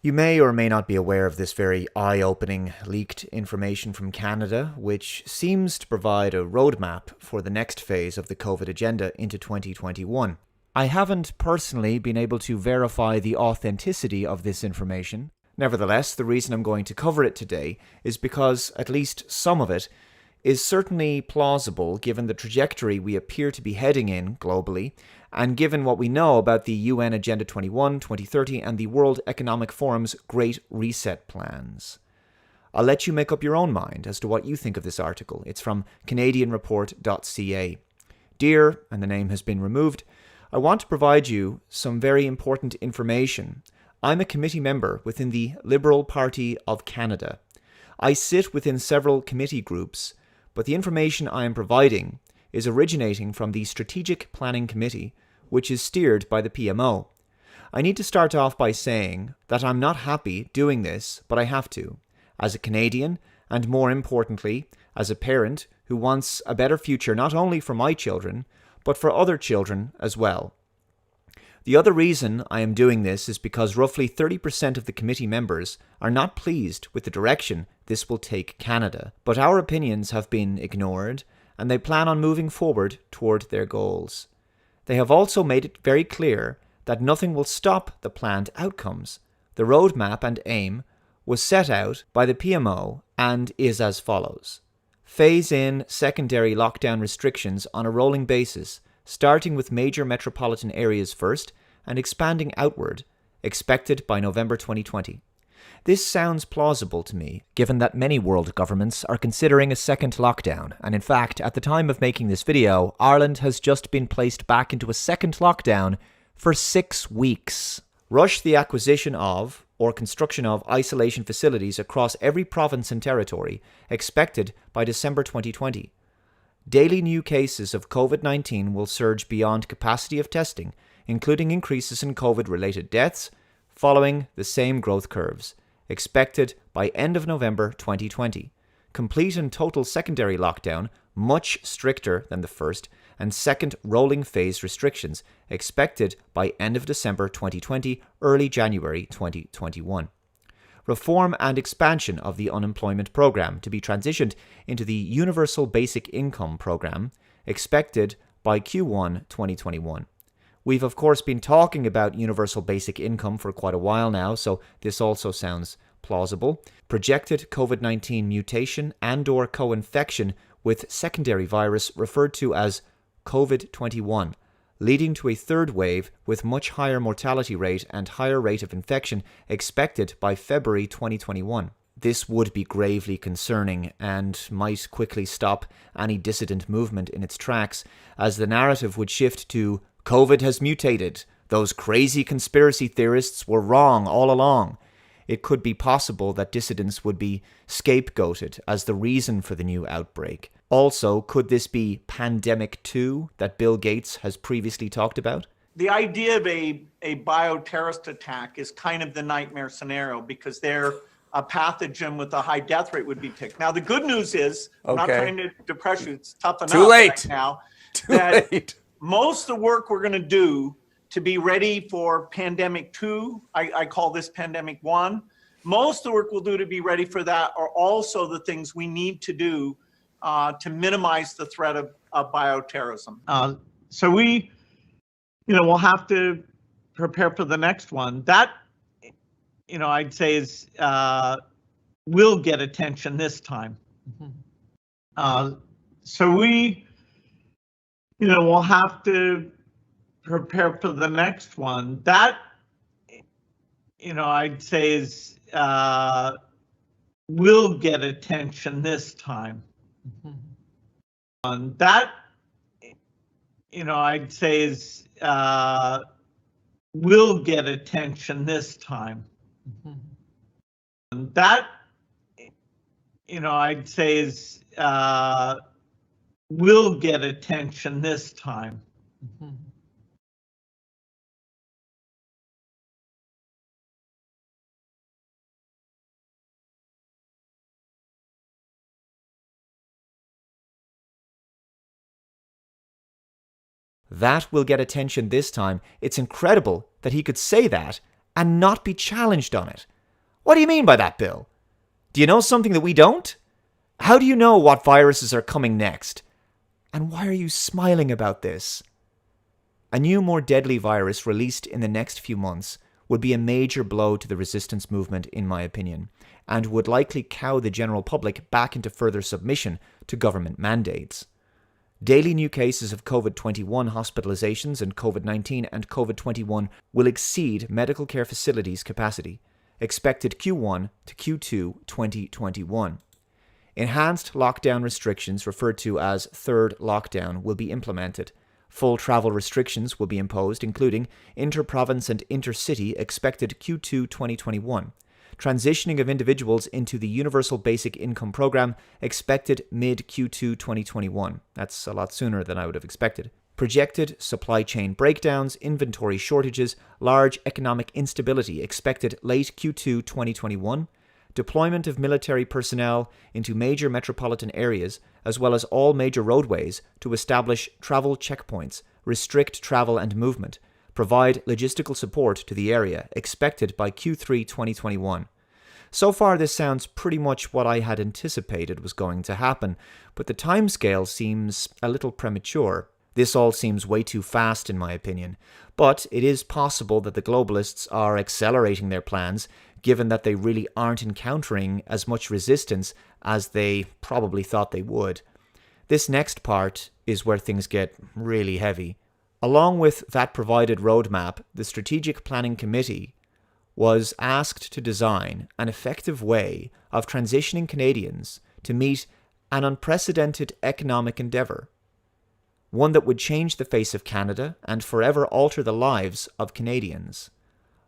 You may or may not be aware of this very eye-opening leaked information from Canada, which seems to provide a roadmap for the next phase of the COVID agenda into 2021. I haven't personally been able to verify the authenticity of this information. Nevertheless, the reason I'm going to cover it today is because at least some of it is certainly plausible given the trajectory we appear to be heading in globally, and given what we know about the UN Agenda 21, 2030 and the World Economic Forum's Great Reset plans. I'll let you make up your own mind as to what you think of this article. It's from CanadianReport.ca. Dear, and the name has been removed, I want to provide you some very important information. I'm a committee member within the Liberal Party of Canada. I sit within several committee groups, but the information I am providing is originating from the Strategic Planning Committee, which is steered by the PMO. I need to start off by saying that I'm not happy doing this, but I have to, as a Canadian, and more importantly, as a parent who wants a better future not only for my children, but for other children as well. The other reason I am doing this is because roughly 30% of the committee members are not pleased with the direction this will take Canada, but our opinions have been ignored, and they plan on moving forward toward their goals. They have also made it very clear that nothing will stop the planned outcomes. The roadmap and aim was set out by the PMO and is as follows. Phase in secondary lockdown restrictions on a rolling basis, starting with major metropolitan areas first and expanding outward, expected by November 2020. This sounds plausible to me, given that many world governments are considering a second lockdown, and in fact, at the time of making this video, Ireland has just been placed back into a second lockdown for 6 weeks. Rush the acquisition of, or construction of, isolation facilities across every province and territory, expected by December 2020. Daily new cases of COVID-19 will surge beyond capacity of testing, including increases in COVID-related deaths, following the same growth curves, expected by end of November 2020. Complete and total secondary lockdown, much stricter than the first, and second rolling phase restrictions, expected by end of December 2020, early January 2021. Reform and expansion of the unemployment program to be transitioned into the Universal Basic Income program, expected by Q1 2021. We've of course been talking about universal basic income for quite a while now, so this also sounds plausible. Projected COVID-19 mutation and/or co-infection with secondary virus referred to as COVID-21, leading to a third wave with much higher mortality rate and higher rate of infection expected by February 2021. This would be gravely concerning and might quickly stop any dissident movement in its tracks, as the narrative would shift to COVID has mutated. Those crazy conspiracy theorists were wrong all along. It could be possible that dissidents would be scapegoated as the reason for the new outbreak. Also, could this be Pandemic 2 that Bill Gates has previously talked about? The idea of a bioterrorist attack is kind of the nightmare scenario because they're a pathogen with a high death rate would be picked. Now, the good news is, I'm not trying to depress you, it's tough enough right now. Most of the work we're going to do to be ready for Pandemic 2, I call this Pandemic 1, most of the work we'll do to be ready for that are also the things we need to do to minimize the threat of bioterrorism. So we, we'll have to prepare for the next one. That, I'd say is, will get attention this time. So we, we'll have to prepare for the next one. That, I'd say is, will get attention this time. That, I'd say is, will get attention this time. That, I'd say is, will get attention this time. That will get attention this time. It's incredible that he could say that and not be challenged on it. What do you mean by that, Bill? Do you know something that we don't? How do you know what viruses are coming next? And why are you smiling about this? A new, more deadly virus released in the next few months would be a major blow to the resistance movement, in my opinion, and would likely cow the general public back into further submission to government mandates. Daily new cases of COVID-21 hospitalizations and COVID-19 and COVID-21 will exceed medical care facilities' capacity, expected Q1 to Q2 2021. Enhanced lockdown restrictions, referred to as third lockdown, will be implemented. Full travel restrictions will be imposed, including inter-province and intercity, expected Q2 2021. Transitioning of individuals into the Universal Basic Income Program, expected mid-Q2 2021. That's a lot sooner than I would have expected. Projected supply chain breakdowns, inventory shortages, large economic instability, expected late Q2 2021. Deployment of military personnel into major metropolitan areas, as well as all major roadways, to establish travel checkpoints, restrict travel and movement, provide logistical support to the area, expected by Q3 2021. So far, this sounds pretty much what I had anticipated was going to happen, but the timescale seems a little premature. This all seems way too fast, in my opinion, but it is possible that the globalists are accelerating their plans, given that they really aren't encountering as much resistance as they probably thought they would. This next part is where things get really heavy. Along with that provided roadmap, the Strategic Planning Committee was asked to design an effective way of transitioning Canadians to meet an unprecedented economic endeavour, one that would change the face of Canada and forever alter the lives of Canadians.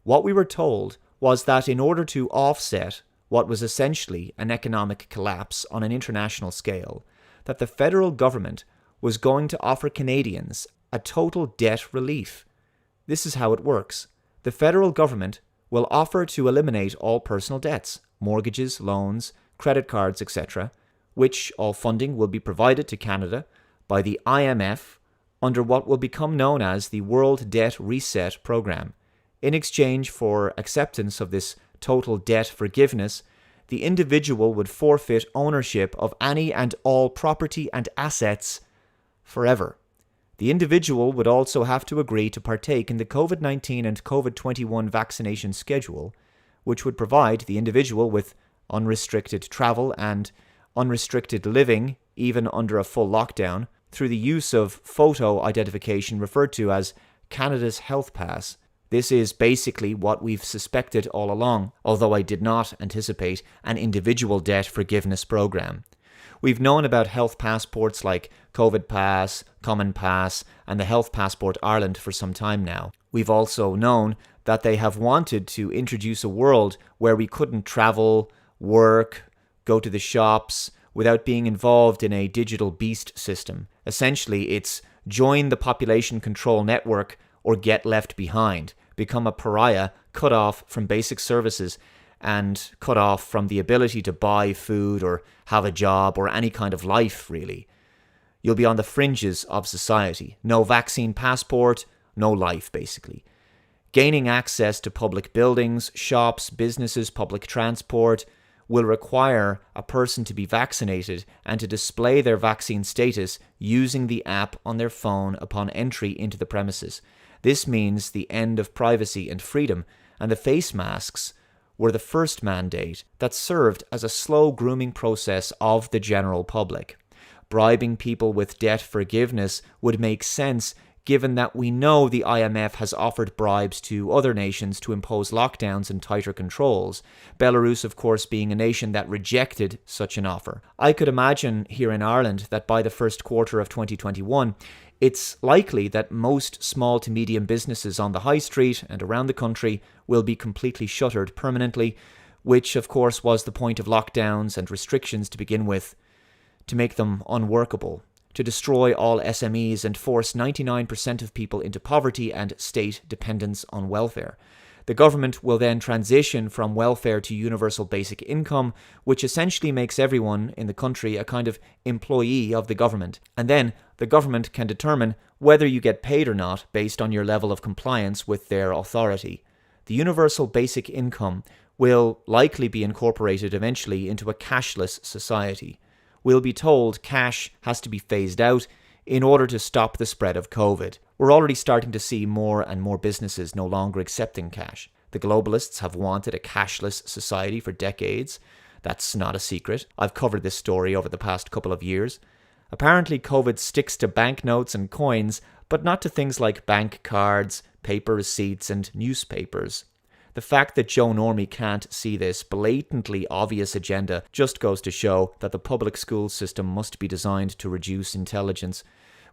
What we were told was that in order to offset what was essentially an economic collapse on an international scale, that the federal government was going to offer Canadians a total debt relief. This is how it works. The federal government will offer to eliminate all personal debts, mortgages, loans, credit cards, etc., which all funding will be provided to Canada by the IMF under what will become known as the World Debt Reset Program. In exchange for acceptance of this total debt forgiveness, the individual would forfeit ownership of any and all property and assets forever. The individual would also have to agree to partake in the COVID-19 and COVID-21 vaccination schedule, which would provide the individual with unrestricted travel and unrestricted living, even under a full lockdown, through the use of photo identification referred to as Canada's Health Pass. This is basically what we've suspected all along, although I did not anticipate an individual debt forgiveness program. We've known about health passports like COVID Pass, Common Pass, and the Health Passport Ireland for some time now. We've also known that they have wanted to introduce a world where we couldn't travel, work, go to the shops without being involved in a digital beast system. Essentially, it's join the population control network or get left behind, become a pariah, cut off from basic services and cut off from the ability to buy food or have a job or any kind of life, really. You'll be on the fringes of society. No vaccine passport, no life, basically. Gaining access to public buildings, shops, businesses, public transport will require a person to be vaccinated and to display their vaccine status using the app on their phone upon entry into the premises. This means the end of privacy and freedom, and the face masks were the first mandate that served as a slow grooming process of the general public. Bribing people with debt forgiveness would make sense given that we know the IMF has offered bribes to other nations to impose lockdowns and tighter controls, Belarus, of course, being a nation that rejected such an offer. I could imagine here in Ireland that by the first quarter of 2021, it's likely that most small to medium businesses on the high street and around the country will be completely shuttered permanently, which of course was the point of lockdowns and restrictions to begin with, to make them unworkable, to destroy all SMEs and force 99% of people into poverty and state dependence on welfare. The government will then transition from welfare to universal basic income, which essentially makes everyone in the country a kind of employee of the government. And then the government can determine whether you get paid or not based on your level of compliance with their authority. The universal basic income will likely be incorporated eventually into a cashless society. We'll be told cash has to be phased out in order to stop the spread of COVID. We're already starting to see more and more businesses no longer accepting cash. The globalists have wanted a cashless society for decades. That's not a secret. I've covered this story over the past couple of years. Apparently, COVID sticks to banknotes and coins, but not to things like bank cards, paper receipts, and newspapers. The fact that Joe Normie can't see this blatantly obvious agenda just goes to show that the public school system must be designed to reduce intelligence.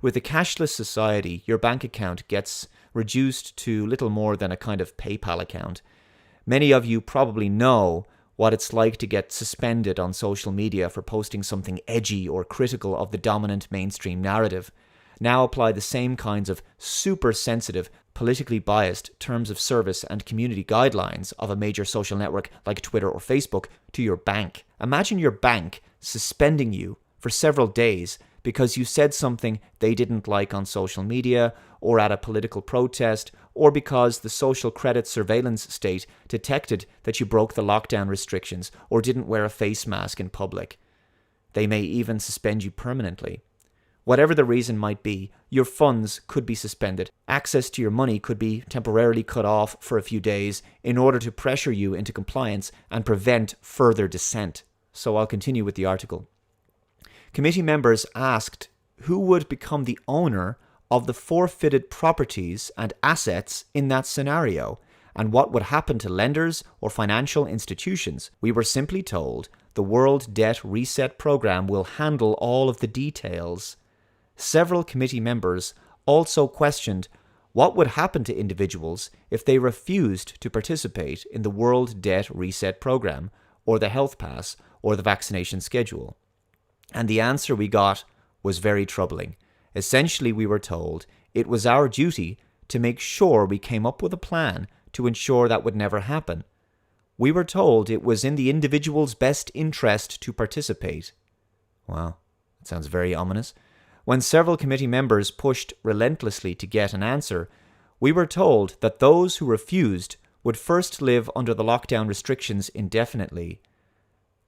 With a cashless society, your bank account gets reduced to little more than a kind of PayPal account. Many of you probably know what it's like to get suspended on social media for posting something edgy or critical of the dominant mainstream narrative. Now apply the same kinds of super sensitive, politically biased terms of service and community guidelines of a major social network like Twitter or Facebook to your bank. Imagine your bank suspending you for several days because you said something they didn't like on social media or at a political protest, or because the social credit surveillance state detected that you broke the lockdown restrictions or didn't wear a face mask in public. They may even suspend you permanently. Whatever the reason might be, your funds could be suspended. Access to your money could be temporarily cut off for a few days in order to pressure you into compliance and prevent further dissent. So I'll continue with the article. Committee members asked who would become the owner of the forfeited properties and assets in that scenario, and what would happen to lenders or financial institutions. We were simply told the World Debt Reset Program will handle all of the details. Several committee members also questioned what would happen to individuals if they refused to participate in the World Debt Reset Program, or the Health Pass, or the vaccination schedule. And the answer we got was very troubling. Essentially, we were told it was our duty to make sure we came up with a plan to ensure that would never happen. We were told it was in the individual's best interest to participate. Wow, that sounds very ominous. When several committee members pushed relentlessly to get an answer, we were told that those who refused would first live under the lockdown restrictions indefinitely,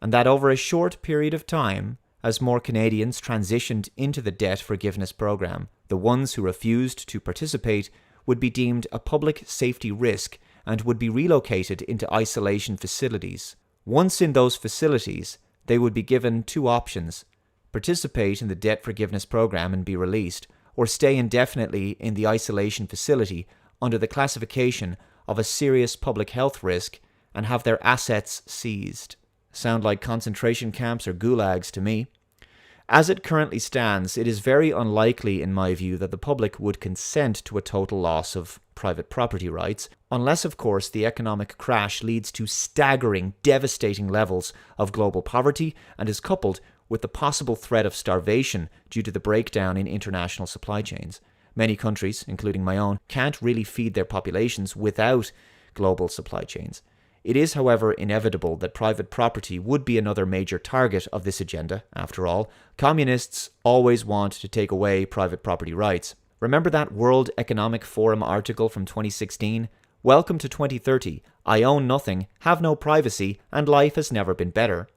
and that over a short period of time, as more Canadians transitioned into the debt forgiveness program, the ones who refused to participate would be deemed a public safety risk and would be relocated into isolation facilities. Once in those facilities, they would be given two options: participate in the debt forgiveness program and be released, or stay indefinitely in the isolation facility under the classification of a serious public health risk and have their assets seized. Sound like concentration camps or gulags to me. As it currently stands, it is very unlikely, in my view, that the public would consent to a total loss of private property rights, unless, of course, the economic crash leads to staggering, devastating levels of global poverty and is coupled with the possible threat of starvation due to the breakdown in international supply chains. Many countries, including my own, can't really feed their populations without global supply chains. It is, however, inevitable that private property would be another major target of this agenda. After all, communists always want to take away private property rights. Remember that World Economic Forum article from 2016? Welcome to 2030. I own nothing, have no privacy, and life has never been better.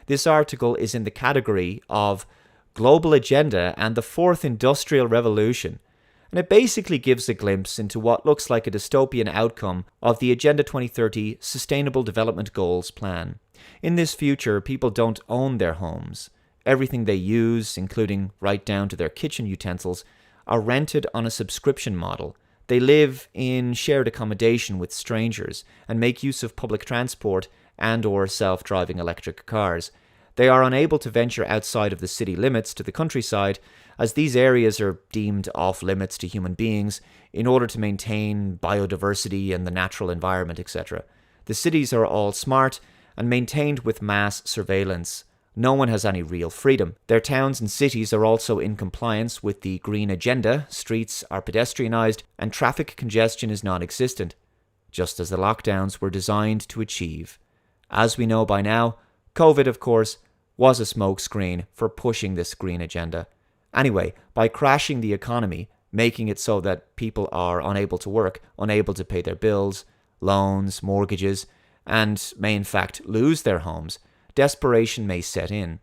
This article is in the category of global agenda and the fourth industrial revolution, and it basically gives a glimpse into what looks like a dystopian outcome of the Agenda 2030 Sustainable Development Goals plan. In this future, people don't own their homes. Everything they use, including right down to their kitchen utensils, are rented on a subscription model. They live in shared accommodation with strangers and make use of public transport and/or self-driving electric cars. They are unable to venture outside of the city limits to the countryside, as these areas are deemed off-limits to human beings in order to maintain biodiversity and the natural environment, etc. The cities are all smart and maintained with mass surveillance. No one has any real freedom. Their towns and cities are also in compliance with the green agenda, streets are pedestrianised, and traffic congestion is non-existent, just as the lockdowns were designed to achieve. As we know by now, COVID, of course, was a smokescreen for pushing this green agenda. Anyway, by crashing the economy, making it so that people are unable to work, unable to pay their bills, loans, mortgages, and may in fact lose their homes, desperation may set in.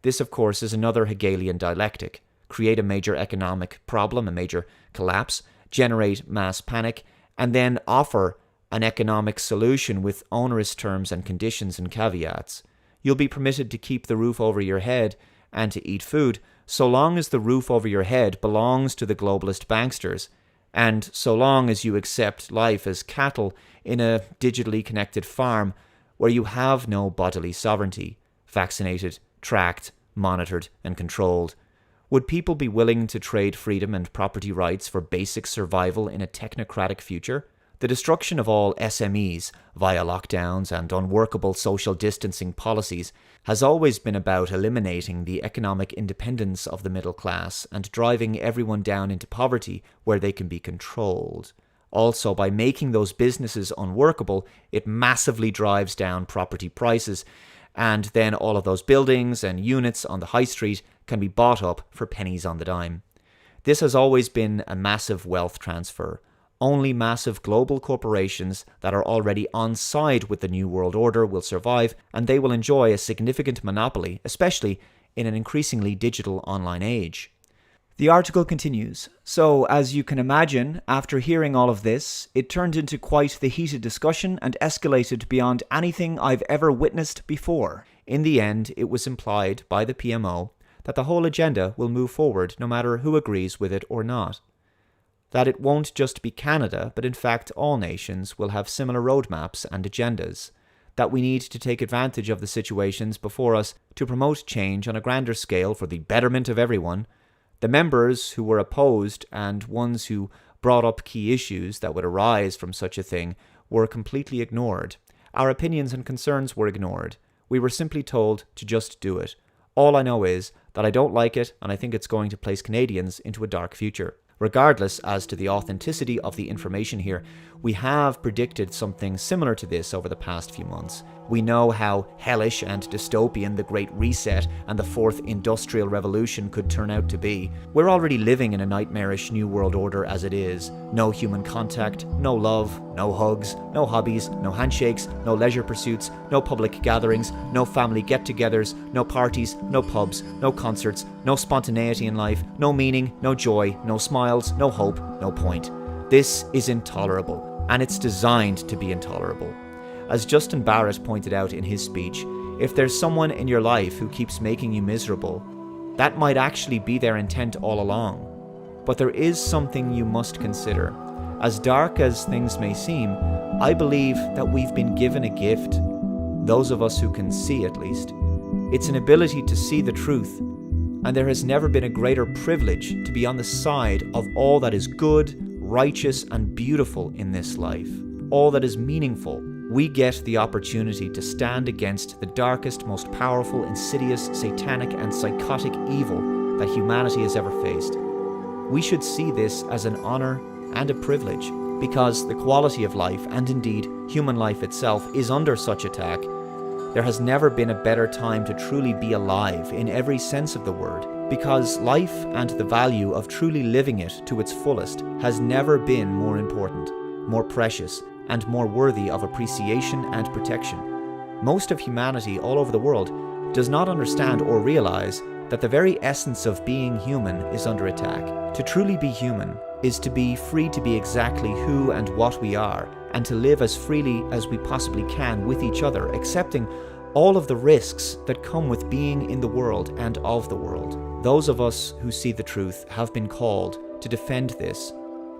This, of course, is another Hegelian dialectic. Create a major economic problem, a major collapse, generate mass panic, and then offer an economic solution with onerous terms and conditions and caveats. You'll be permitted to keep the roof over your head and to eat food, so long as the roof over your head belongs to the globalist banksters, and so long as you accept life as cattle in a digitally connected farm where you have no bodily sovereignty, vaccinated, tracked, monitored, and controlled. Would people be willing to trade freedom and property rights for basic survival in a technocratic future? The destruction of all SMEs via lockdowns and unworkable social distancing policies has always been about eliminating the economic independence of the middle class and driving everyone down into poverty where they can be controlled. Also, by making those businesses unworkable, it massively drives down property prices, and then all of those buildings and units on the high street can be bought up for pennies on the dime. This has always been a massive wealth transfer. Only massive global corporations that are already on side with the New World Order will survive, and they will enjoy a significant monopoly, especially in an increasingly digital online age. The article continues. So, as you can imagine, after hearing all of this, it turned into quite the heated discussion and escalated beyond anything I've ever witnessed before. In the end, it was implied by the PMO that the whole agenda will move forward no matter who agrees with it or not. That it won't just be Canada, but in fact all nations will have similar roadmaps and agendas. That we need to take advantage of the situations before us to promote change on a grander scale for the betterment of everyone. The members who were opposed and ones who brought up key issues that would arise from such a thing were completely ignored. Our opinions and concerns were ignored. We were simply told to just do it. All I know is that I don't like it, and I think it's going to place Canadians into a dark future. Regardless as to the authenticity of the information here, we have predicted something similar to this over the past few months. We know how hellish and dystopian the Great Reset and the Fourth Industrial Revolution could turn out to be. We're already living in a nightmarish New World Order as it is. No human contact, no love, no hugs, no hobbies, no handshakes, no leisure pursuits, no public gatherings, no family get-togethers, no parties, no pubs, no concerts, no spontaneity in life, no meaning, no joy, no smiles, no hope, no point. This is intolerable, and it's designed to be intolerable. As Justin Barrett pointed out in his speech, if there's someone in your life who keeps making you miserable, that might actually be their intent all along. But there is something you must consider. As dark as things may seem, I believe that we've been given a gift, those of us who can see at least. It's an ability to see the truth, and there has never been a greater privilege to be on the side of all that is good, righteous, and beautiful in this life, all that is meaningful. We get the opportunity to stand against the darkest, most powerful, insidious, satanic, and psychotic evil that humanity has ever faced. We should see this as an honor and a privilege, because the quality of life, and indeed human life itself, is under such attack. There has never been a better time to truly be alive in every sense of the word, because life and the value of truly living it to its fullest has never been more important, more precious, and more worthy of appreciation and protection. Most of humanity all over the world does not understand or realize that the very essence of being human is under attack. To truly be human is to be free to be exactly who and what we are, and to live as freely as we possibly can with each other, accepting all of the risks that come with being in the world and of the world. Those of us who see the truth have been called to defend this,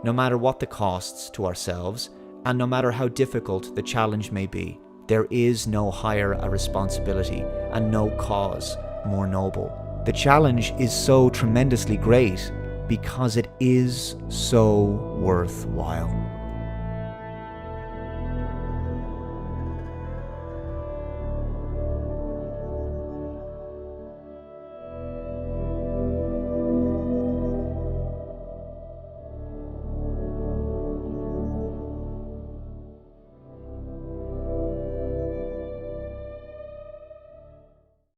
no matter what the costs to ourselves, and no matter how difficult the challenge may be. There is no higher a responsibility and no cause more noble. The challenge is so tremendously great because it is so worthwhile.